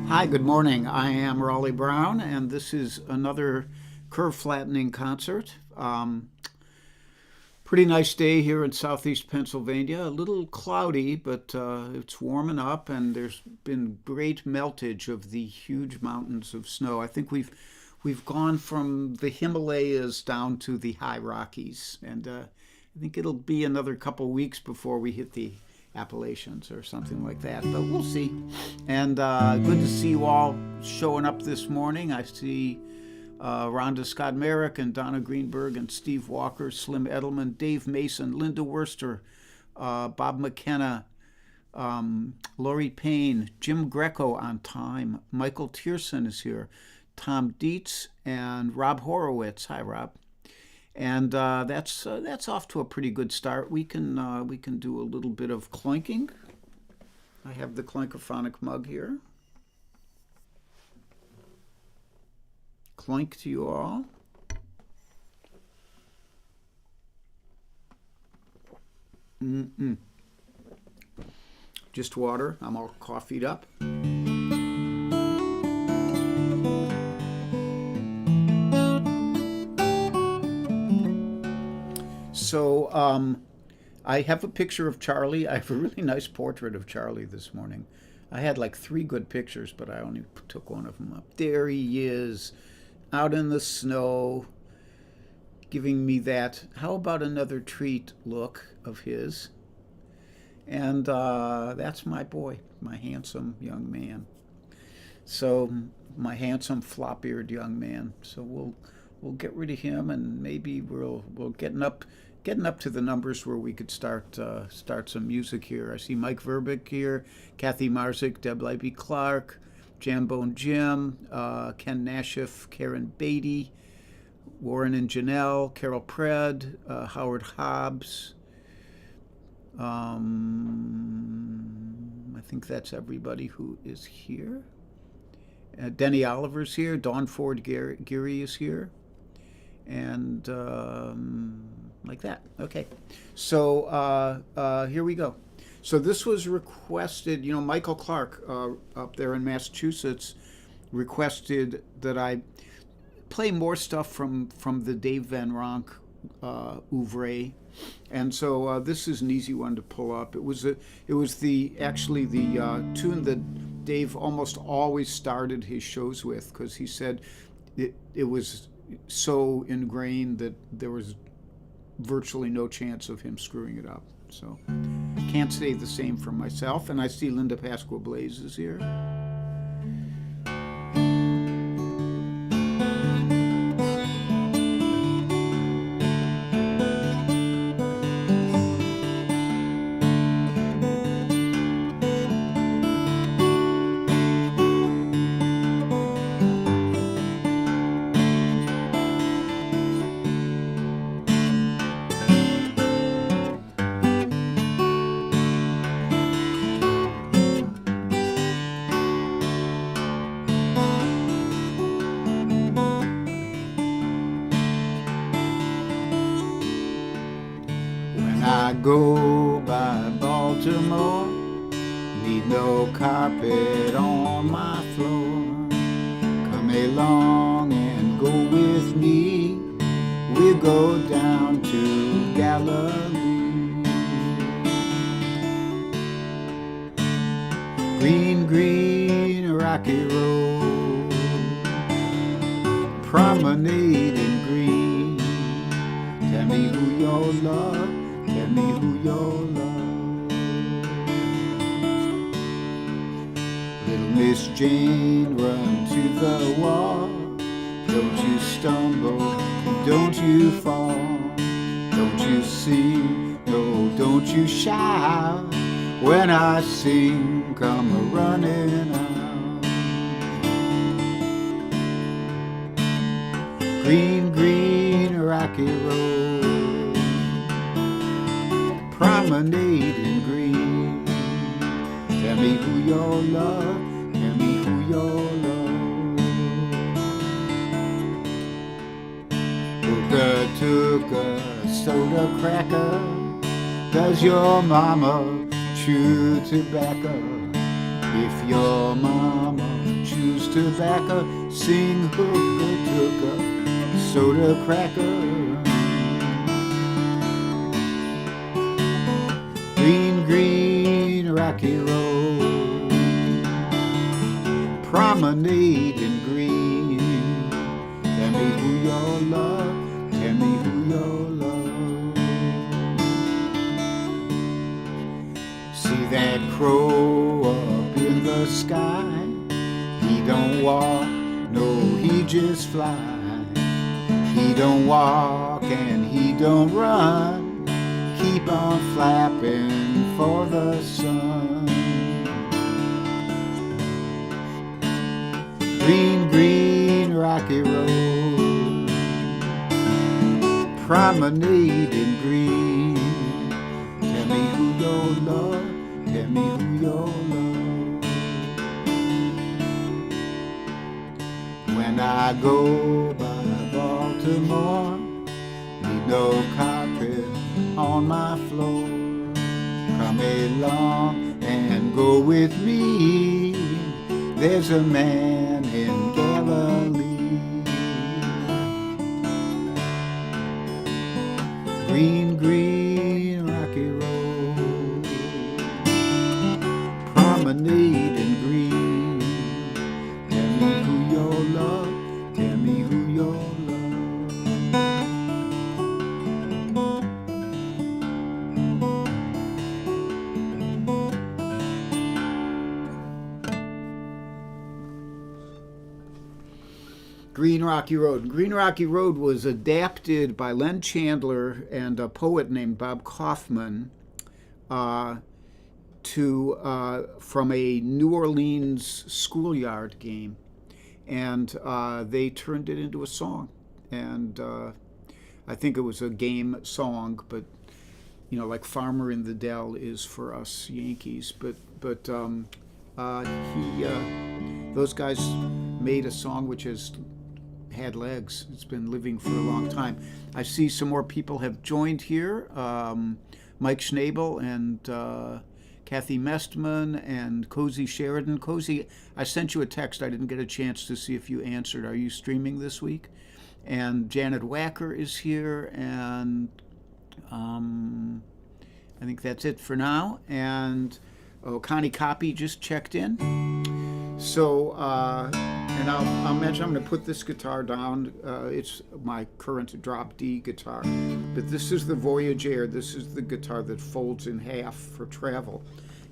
Hi, good morning. I am Raleigh Brown, and this is another curve flattening concert. Pretty nice day here in southeast Pennsylvania. A little cloudy, but it's warming up, and there's been great meltage of the huge mountains of snow. I think we've gone from the Himalayas down to the high Rockies, and I think it'll be another couple weeks before we hit the Appalachians or something like that, but we'll see. And good to see you all showing up this morning. I see Rhonda Scott Merrick and Donna Greenberg and Steve Walker, Slim Edelman, Dave Mason, Linda Worster, Bob McKenna, Lori Payne, Jim Greco on time, Michael Tierson is here, Tom Dietz, and Rob Horowitz. Hi, Rob. And that's off to a pretty good start. We can do a little bit of clinking. I have the clinkophonic mug here. Clink to you all. Just water. I'm all coffeeed up. So I have a picture of Charlie. I have a really nice portrait of Charlie this morning. I had like 3 good pictures, but I only took one of them up. There he is, out in the snow, giving me that "how about another treat" look of his. And that's my boy, my handsome young man. So my handsome flop-eared young man. So we'll get rid of him, and maybe we'll getting up to the numbers where we could start some music here. I see Mike Verbeek here, Kathy Marzik, Deb Libby Clark, Jambone Jim, Ken Nashif, Karen Beatty, Warren and Janelle, Carol Pred, Howard Hobbs. I think that's everybody who is here. Denny Oliver's here. Dawn Ford Geary is here. And like that. Okay. So here we go. So this was requested, Michael Clark up there in Massachusetts requested that I play more stuff from the Dave Van Ronk oeuvre. And so this is an easy one to pull up. It was actually the tune that Dave almost always started his shows with, because he said it was so ingrained that there was virtually no chance of him screwing it up. So can't say the same for myself. And I see Linda Pasqua Blaze is here. I go by Baltimore, need no carpet on my floor. Come along and go with me, we'll go down to Galilee. Green, green, rocky road, promenade in green. Tell me who your love, tell me who your love. Little Miss Jane, run to the wall. Don't you stumble, don't you fall. Don't you sing, no, don't you shout. When I sing, come a-running out. Green, green, rocky road, promenade in green. Tell me who your love, tell me who your love. Hooker took a soda cracker. Does your mama chew tobacco? If your mama chews tobacco, sing hooker took a soda cracker. Green, green, rocky road, promenade in green. Tell me who your love, tell me who your love. See that crow up in the sky? He don't walk, no, he just fly. He don't walk and he don't run. Keep on flapping for the sun. Green, green, rocky road, promenade in green. Tell me who your love, tell me who your love. When I go by Baltimore, need no carpet on my floor. Come along and go with me. There's a man in Galilee. Green, green, rocky road, promenade in green. Tell me who your love, tell me who your love. Green Rocky Road. Green Rocky Road was adapted by Len Chandler and a poet named Bob Kaufman from a New Orleans schoolyard game, and they turned it into a song. And I think it was a game song, but like "Farmer in the Dell" is for us Yankees. But those guys made a song which has had legs. It's been living for a long time. I see some more people have joined here. Mike Schnabel and Kathy Mestman and Cozy Sheridan. Cozy, I sent you a text. I didn't get a chance to see if you answered. Are you streaming this week? And Janet Wacker is here, and I think that's it for now. And Connie Copy just checked in. So, and I'll mention, I'm going to put this guitar down. It's my current drop D guitar. But this is the Voyager. This is the guitar that folds in half for travel.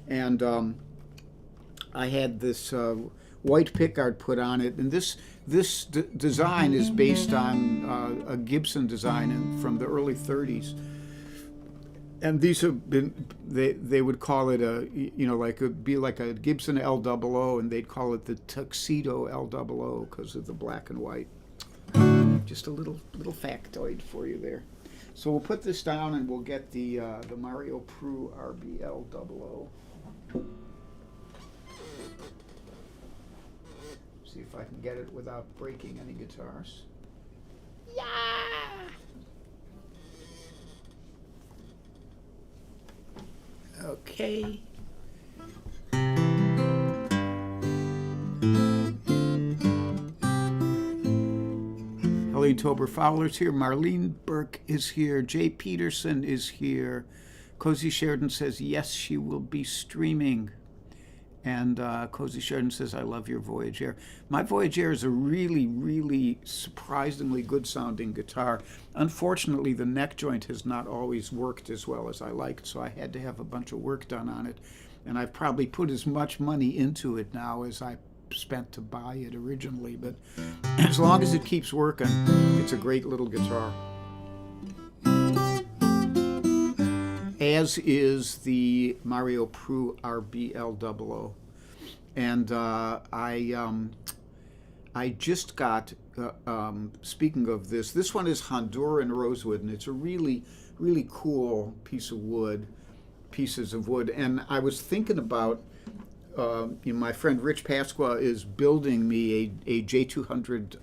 And I had this white pickguard put on it. And this design is based on a Gibson design from the early 30s. And these have been, they would call it be like a Gibson L00, and they'd call it the Tuxedo L00 because of the black and white. Just a little factoid for you there. So we'll put this down and we'll get the Mario Pru RBL00. See if I can get it without breaking any guitars. Yeah! Okay. Helene Tober Fowler's here. Marlene Burke is here. Jay Peterson is here. Cozy Sheridan says, yes, she will be streaming. And Cozy Sheridan says, I love your Voyager. My Voyager is a really, really surprisingly good sounding guitar. Unfortunately, the neck joint has not always worked as well as I liked, so I had to have a bunch of work done on it. And I've probably put as much money into it now as I spent to buy it originally. But as long as it keeps working, it's a great little guitar. As is the Mario Pru RBL00. And I just got, speaking of this one is Honduran rosewood, and it's a really, really cool pieces of wood. And I was thinking about, my friend Rich Pasqua is building me a J200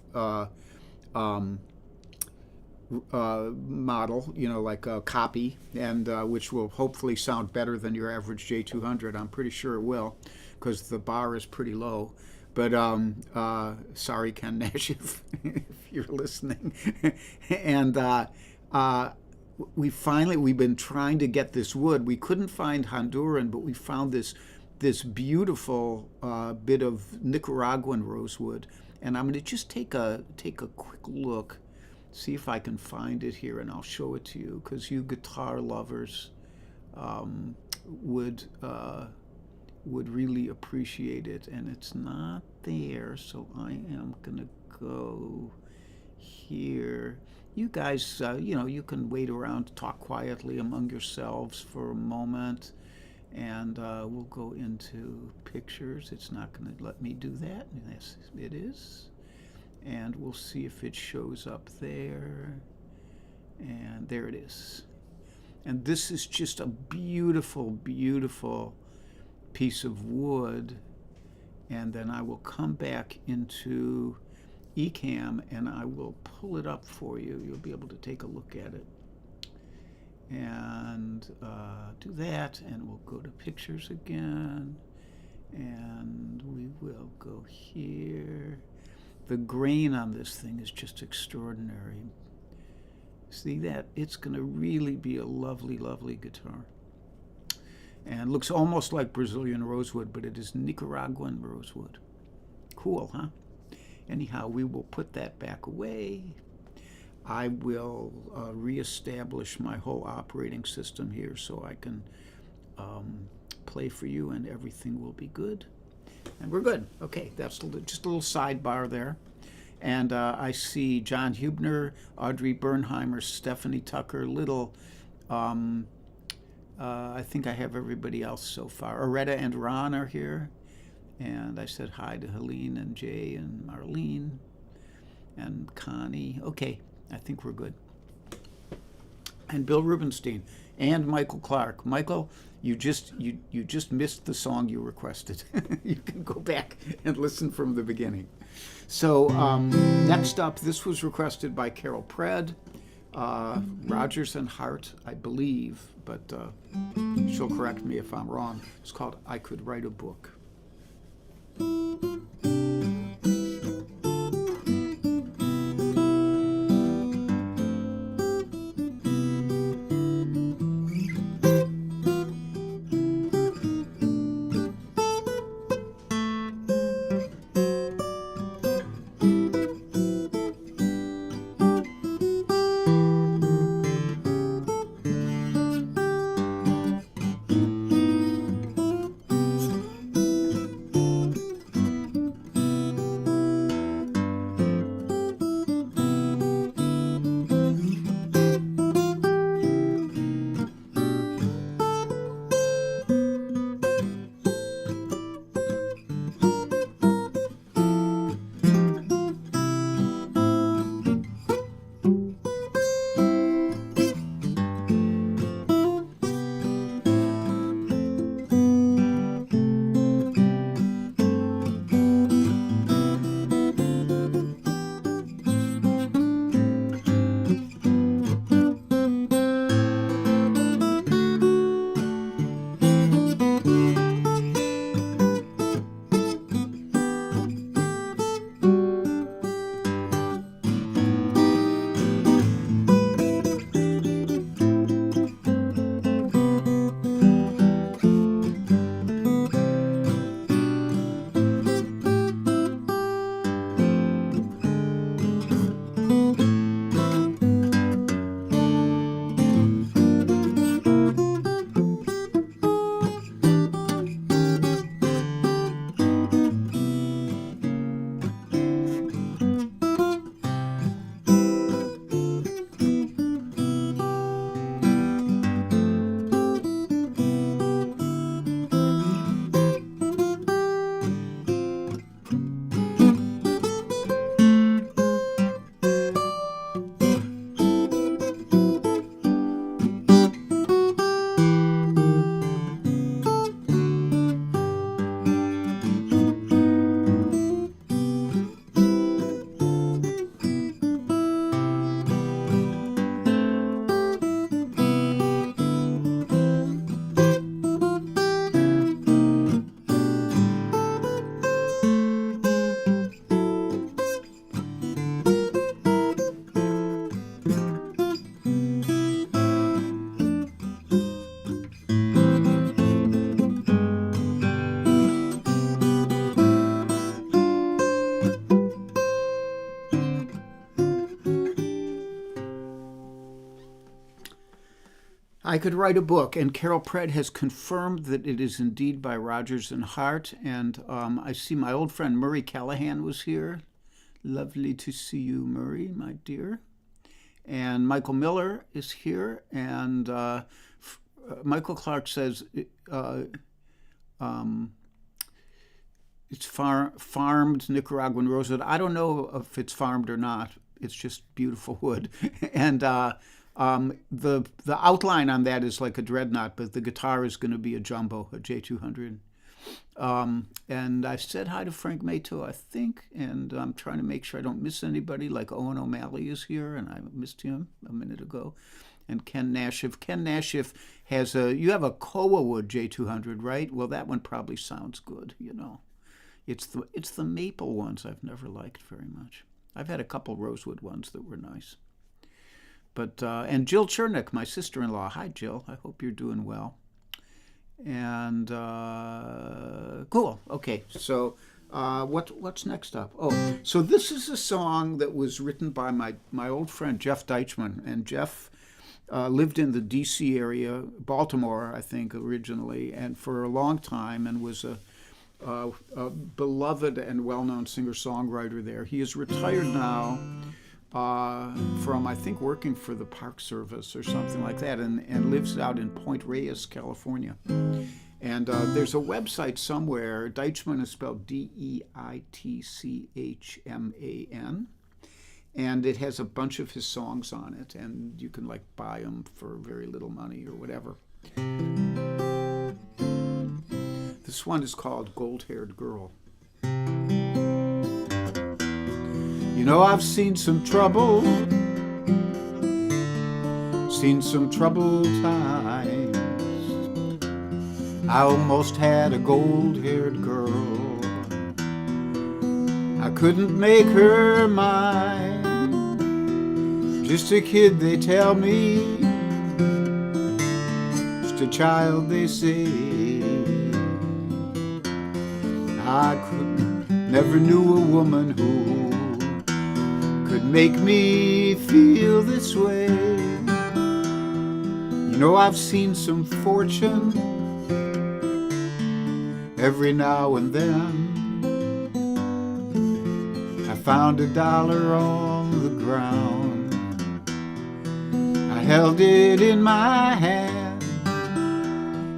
model, like a copy, and which will hopefully sound better than your average J200. I'm pretty sure it will, because the bar is pretty low. But sorry, Ken Nash, if you're listening. And we've been trying to get this wood. We couldn't find Honduran, but we found this beautiful bit of Nicaraguan rosewood. And I'm going to just take a quick look, see if I can find it here, and I'll show it to you, because you guitar lovers um, would really appreciate it. And it's not there, so I am going to go here. You guys, you can wait around, talk quietly among yourselves for a moment, and we'll go into pictures. It's not going to let me do that. Yes, it is. And we'll see if it shows up there. And there it is. And this is just a beautiful, beautiful piece of wood. And then I will come back into Ecamm and I will pull it up for you. You'll be able to take a look at it. And do that, and we'll go to pictures again, and we will go here. The grain on this thing is just extraordinary. See that? It's going to really be a lovely, lovely guitar. And looks almost like Brazilian rosewood, but it is Nicaraguan rosewood. Cool, huh? Anyhow, we will put that back away. I will reestablish my whole operating system here so I can play for you, and everything will be good. And we're good. Okay, that's just a little sidebar there. And I see John Hubner, Audrey Bernheimer, Stephanie Tucker, Little. I think I have everybody else so far. Aretta and Ron are here. And I said hi to Helene and Jay and Marlene and Connie. Okay, I think we're good. And Bill Rubenstein and Michael Clark. Michael, you just missed the song you requested. You can go back and listen from the beginning. So next up, this was requested by Carol Pred, Rogers and Hart, I believe, but she'll correct me if I'm wrong. It's called I Could Write a Book. I could write a book, and Carol Pratt has confirmed that it is indeed by Rogers and Hart. And I see my old friend Murray Callahan was here. Lovely to see you, Murray, my dear. And Michael Miller is here. And Michael Clark says it's farmed Nicaraguan rosewood. I don't know if it's farmed or not. It's just beautiful wood. And the outline on that is like a dreadnought, but the guitar is going to be a jumbo, a J200. And I said hi to Frank Mato, I think, and I'm trying to make sure I don't miss anybody, like Owen O'Malley is here, and I missed him a minute ago. And Ken Nashif. Ken Nashif has you have a Koa wood J200, right? Well, that one probably sounds good, you know. It's the maple ones I've never liked very much. I've had a couple rosewood ones that were nice. But and Jill Chernick, my sister-in-law. Hi, Jill. I hope you're doing well. And cool. Okay. So what's next up? Oh, so this is a song that was written by my old friend Jeff Deichman, and Jeff lived in the D.C. area, Baltimore, I think, originally, and for a long time, and was a beloved and well-known singer-songwriter there. He is retired now from, I think, working for the Park Service or something like that, and lives out in Point Reyes, California. And there's a website somewhere. Deichman is spelled Deitchman, and it has a bunch of his songs on it, and you can like buy them for very little money or whatever. This one is called Gold-Haired Girl. You know, I've seen some trouble, seen some troubled times. I almost had a gold-haired girl. I couldn't make her mine. Just a kid, they tell me. Just a child, they say. I never knew a woman who could make me feel this way. You know, I've seen some fortune every now and then. I found $1 on the ground. I held it in my hand,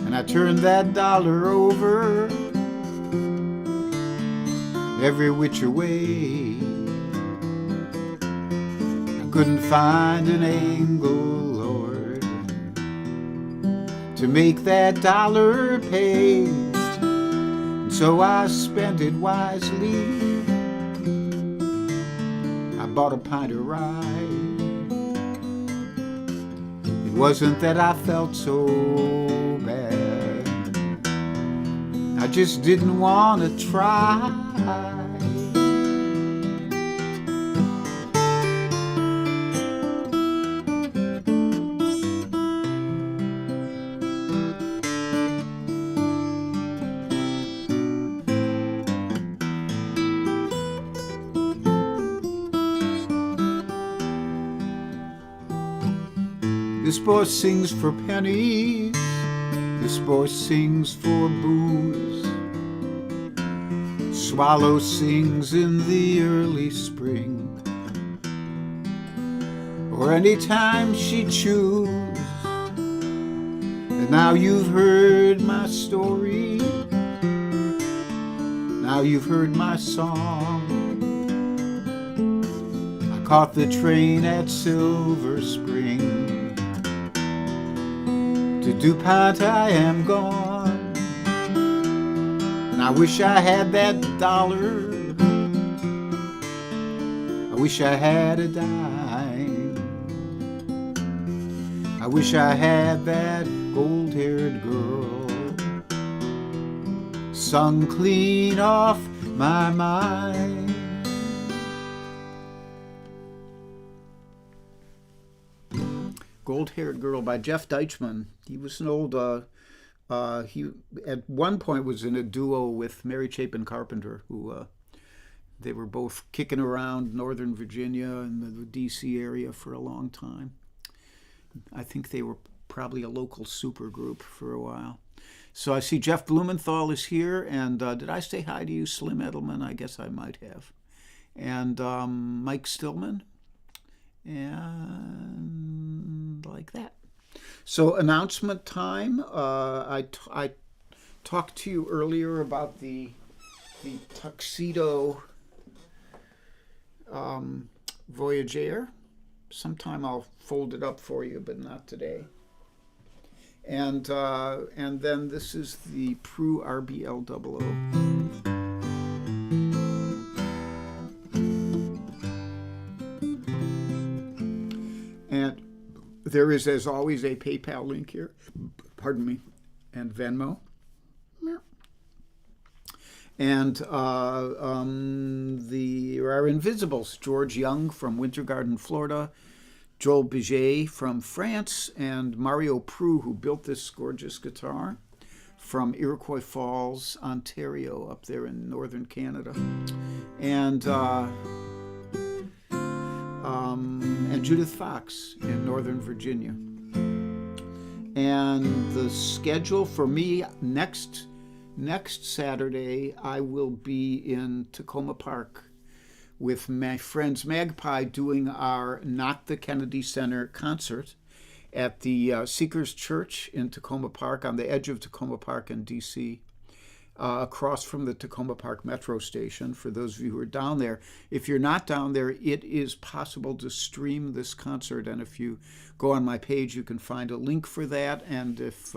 and I turned that dollar over every which way. I couldn't find an angle, Lord, to make that dollar pay. And so I spent it wisely. I bought a pint of rye. It wasn't that I felt so bad, I just didn't want to try. This boy sings for pennies, this boy sings for booze. Swallow sings in the early spring, or any time she chews. And now you've heard my story, now you've heard my song. I caught the train at Silver Spring. To DuPont I am gone, and I wish I had that dollar. I wish I had a dime. I wish I had that gold-haired girl sung clean off my mind. Gold-Haired Girl by Jeff Deichman. He was an old, he at one point was in a duo with Mary Chapin Carpenter, who they were both kicking around Northern Virginia and the D.C. area for a long time. I think they were probably a local super group for a while. So I see Jeff Blumenthal is here, and did I say hi to you, Slim Edelman? I guess I might have. And Mike Stillman, and like that. So announcement time. I talked to you earlier about the tuxedo Voyager. Sometime I'll fold it up for you, but not today. And then this is the Prue RBL00. And there is, as always, a PayPal link here. Pardon me. And Venmo. And our Invisibles, George Young from Winter Garden, Florida, Joel Biget from France, and Mario Prue, who built this gorgeous guitar, from Iroquois Falls, Ontario, up there in northern Canada. And Judith Fox in Northern Virginia. And the schedule for me next Saturday, I will be in Tacoma Park with my friends Magpie doing our Not the Kennedy Center concert at the Seekers Church in Tacoma Park, on the edge of Tacoma Park in D.C., across from the Tacoma Park Metro Station, for those of you who are down there. If you're not down there, it is possible to stream this concert, and if you go on my page, you can find a link for that. And if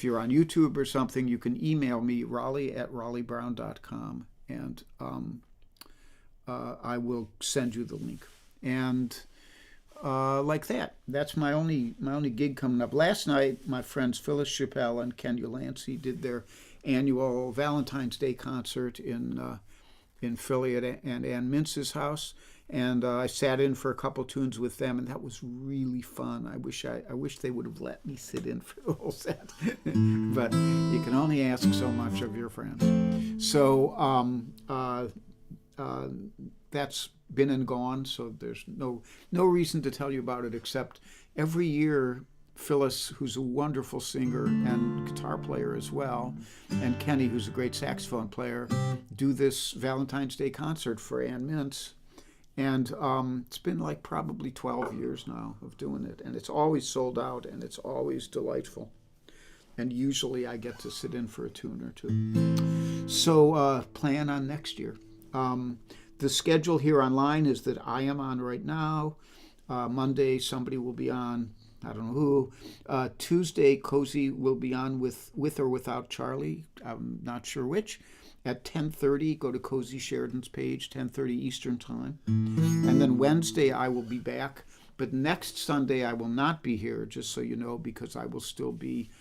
you're on YouTube or something, you can email me, raleigh@raleigh.brown.com, and I will send you the link. And like that. That's my only gig coming up. Last night, my friends Phyllis Chappelle and Ken Ulansey did their annual Valentine's Day concert in Philly at Ann Mintz's house, and I sat in for a couple tunes with them, and that was really fun. I wish they would have let me sit in for the whole set, but you can only ask so much of your friends. So that's been and gone, so there's no reason to tell you about it, except every year Phyllis, who's a wonderful singer and guitar player as well, and Kenny, who's a great saxophone player, do this Valentine's Day concert for Ann Mintz. And it's been like probably 12 years now of doing it, and it's always sold out, and it's always delightful. And usually I get to sit in for a tune or two. So plan on next year. The schedule here online is that I am on right now. Monday, somebody will be on. I don't know who. Tuesday, Cozy will be on with or without Charlie. I'm not sure which. At 10:30, go to Cozy Sheridan's page, 10:30 Eastern Time. And then Wednesday, I will be back. But next Sunday, I will not be here, just so you know, because I will still be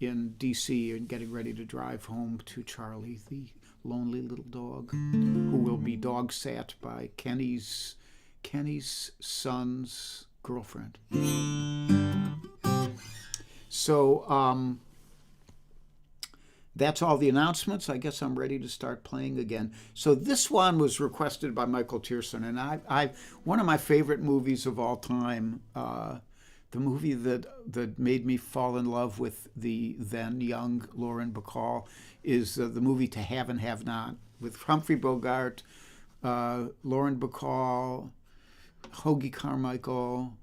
in D.C. and getting ready to drive home to Charlie, the lonely little dog, who will be dog sat by Kenny's son's girlfriend. So that's all the announcements. I guess I'm ready to start playing again. So this one was requested by Michael Tierson, and I one of my favorite movies of all time, the movie that made me fall in love with the then young Lauren Bacall, is the movie To Have and Have Not, with Humphrey Bogart, Lauren Bacall, Hoagie Carmichael,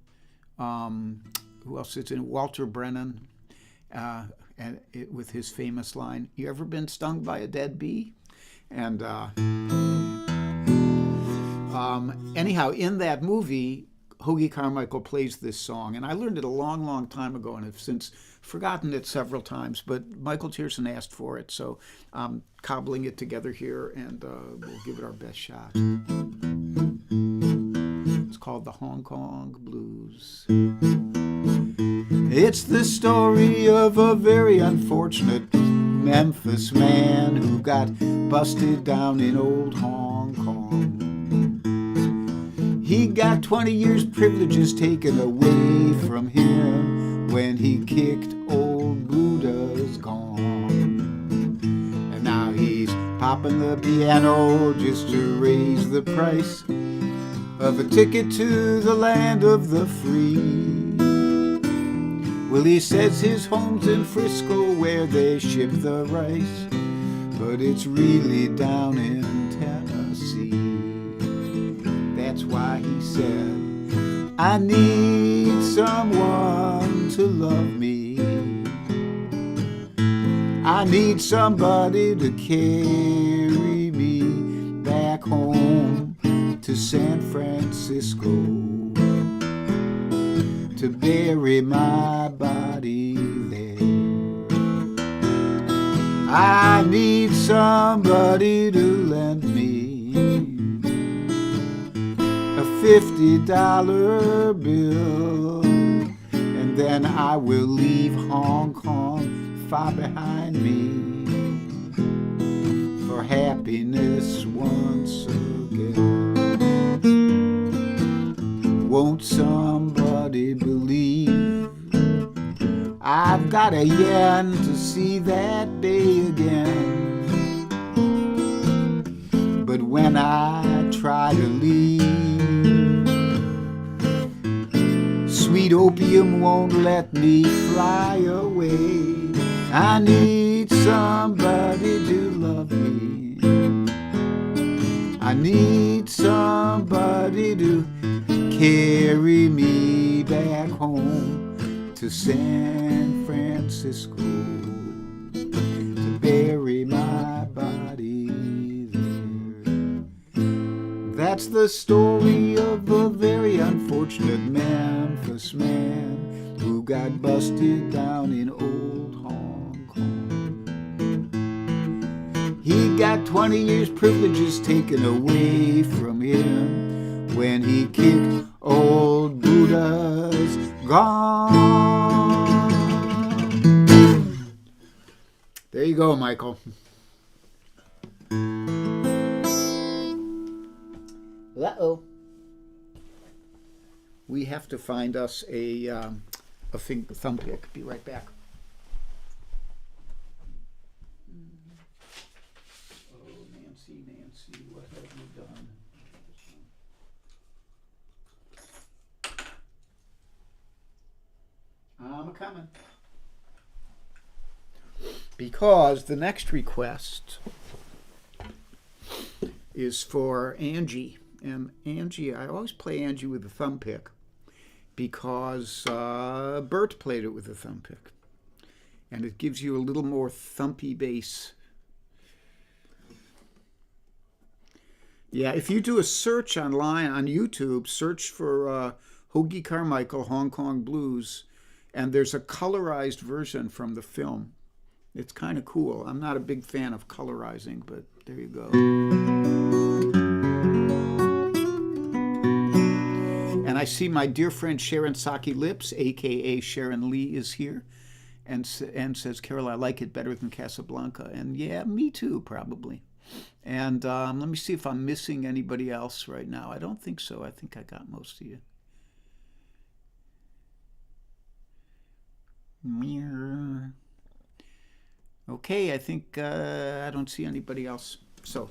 who else is in? Walter Brennan, and with his famous line, "You ever been stung by a dead bee?" And anyhow, in that movie, Hoagie Carmichael plays this song, and I learned it a long, long time ago, and have since forgotten it several times, but Michael Tierson asked for it, so I'm cobbling it together here, and we'll give it our best shot. It's called The Hong Kong Blues. It's the story of a very unfortunate Memphis man who got busted down in old Hong Kong. He got 20 years privileges taken away from him when he kicked old Buddha's gong. And now he's popping the piano just to raise the price of a ticket to the land of the free. Well, he says his home's in Frisco where they ship the rice, but it's really down in Tennessee. That's why he said, I need someone to love me. I need somebody to carry me back home to San Francisco, to bury my body there. I need somebody to lend me a $50 bill, and then I will leave Hong Kong far behind me for happiness once again. Won't somebody believe I've got a yen to see that day again? But when I try to leave, sweet opium won't let me fly away. I need somebody to love me. I need somebody to carry me back home to San Francisco, to bury my body there. That's the story of a very unfortunate Memphis man who got busted down in old Hong Kong. He got 20 years privileges taken away from him when he kicked old Buddha's gone. There you go, Michael. Uh-oh. We have to find us a thumb pick. Be right back. Oh, Nancy, what have you done? I'm coming. Because the next request is for Angie. And Angie, I always play Angie with a thumb pick because Bert played it with a thumb pick. And it gives you a little more thumpy bass. Yeah, if you do a search online on YouTube, search for Hoagy Carmichael, Hong Kong Blues, and there's a colorized version from the film. It's kind of cool. I'm not a big fan of colorizing, but there you go. And I see my dear friend Sharon Saki Lips, a.k.a. Sharon Lee, is here and says, Carol, I like it better than Casablanca. And yeah, me too, probably. And let me see if I'm missing anybody else right now. I don't think so. I think I got most of you. Okay, I think I don't see anybody else. So.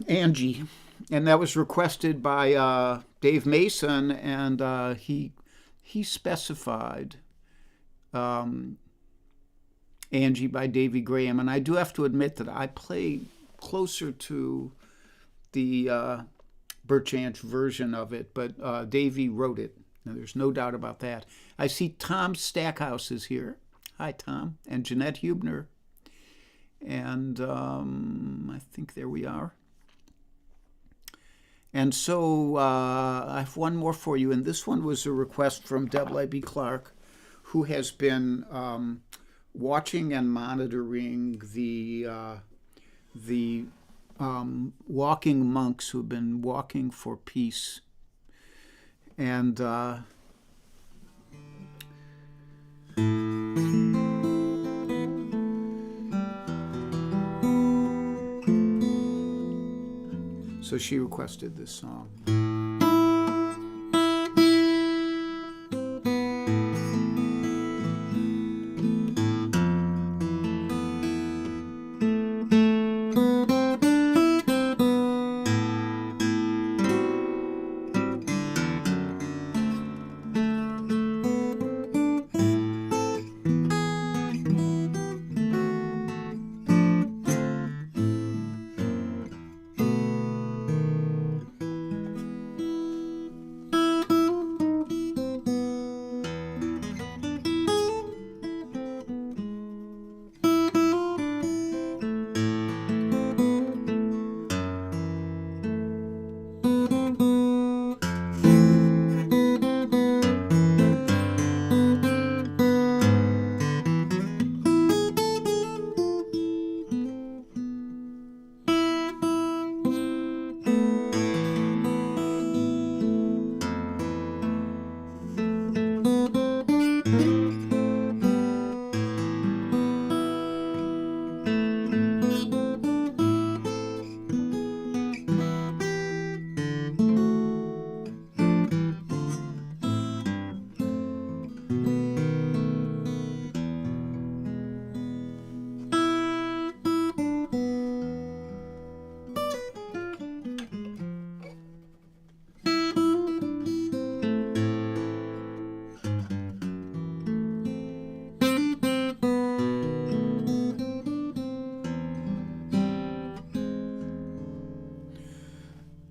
Angie, and that was requested by Dave Mason, and he specified Angie by Davy Graham, and I do have to admit that I play closer to the Birchanch version of it, but Davy wrote it. Now, there's no doubt about that. I see Tom Stackhouse is here. Hi, Tom. And Jeanette Hubner. And I think there we are. And so I have one more for you, and this one was a request from Deb Libby Clark, who has been watching and monitoring the walking monks who've been walking for peace. And so she requested this song.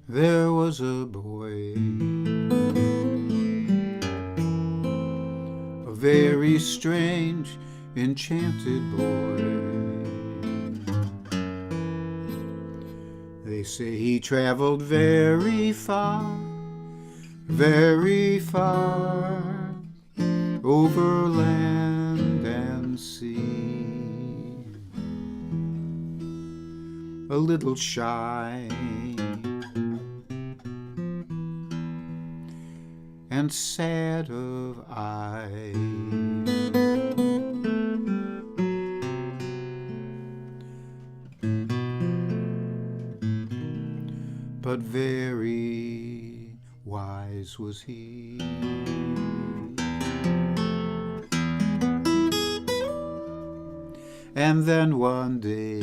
There was a boy, a very strange, enchanted boy. They say he traveled very far, over land and sea. A little shy and sad of eye, but very wise was he. And then one day,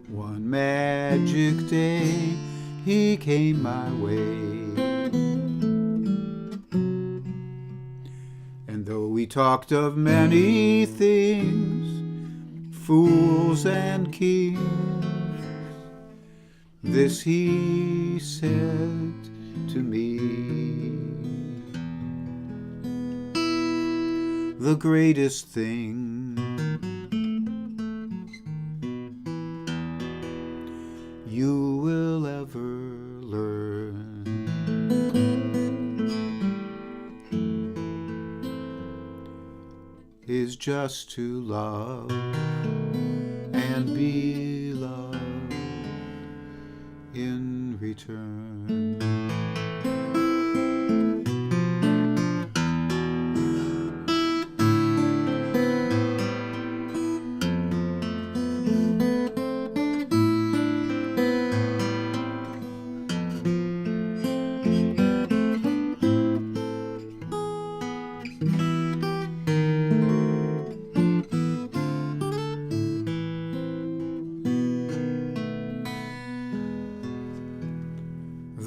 one magic day, he came my way. And though we talked of many things, fools and kings, this he said to me: the greatest thing you will ever learn is just to love and be loved in return.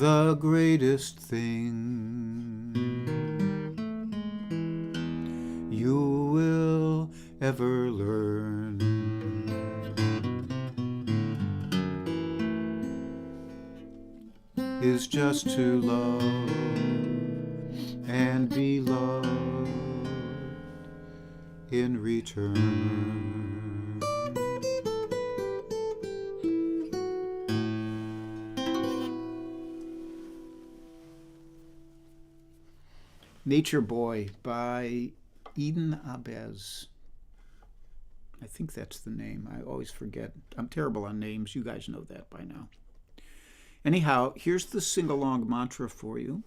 the greatest thing you will ever learn is just to love and be loved in return. Nature Boy by Eden Abez. I think that's the name. I always forget. I'm terrible on names. You guys know that by now. Anyhow, here's the sing-along mantra for you.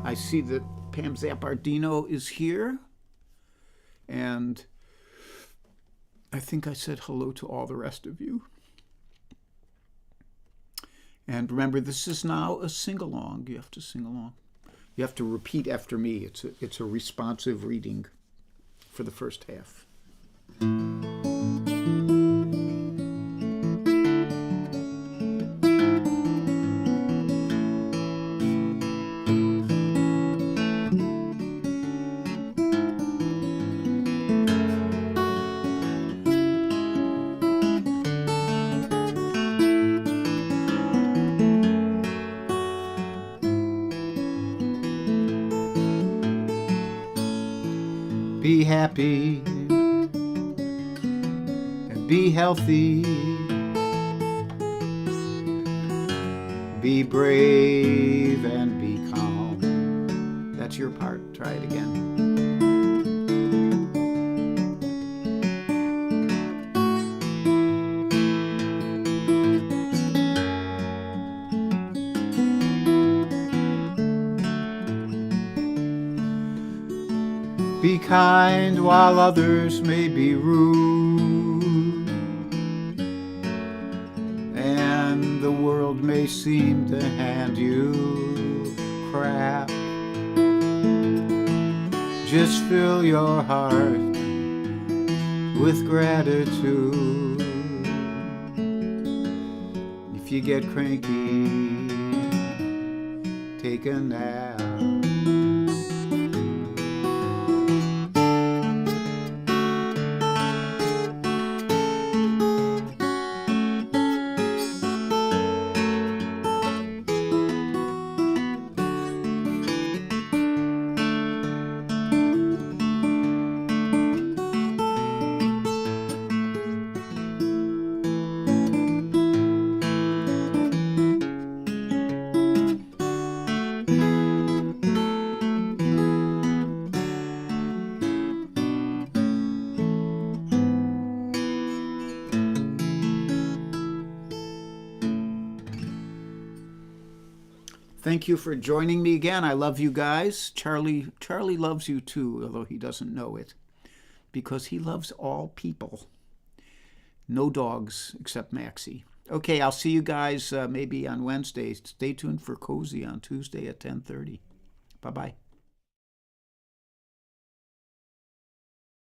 I see that Pam Zappardino is here, and I think I said hello to all the rest of you. And remember, this is now a sing-along. You have to sing along. You have to repeat after me. It's a responsive reading for the first half. Be happy and be healthy. Be brave and be calm. That's your part. Try it again. Be kind while others may be rude, and the world may seem to hand you crap. Just fill your heart with gratitude. If you get cranky, take a nap. Thank you for joining me again. I love you guys. Charlie loves you too, although he doesn't know it, because he loves all people. No dogs except Maxie. Okay, I'll see you guys maybe on Wednesday. Stay tuned for Cozy on Tuesday at 10:30. Bye-bye.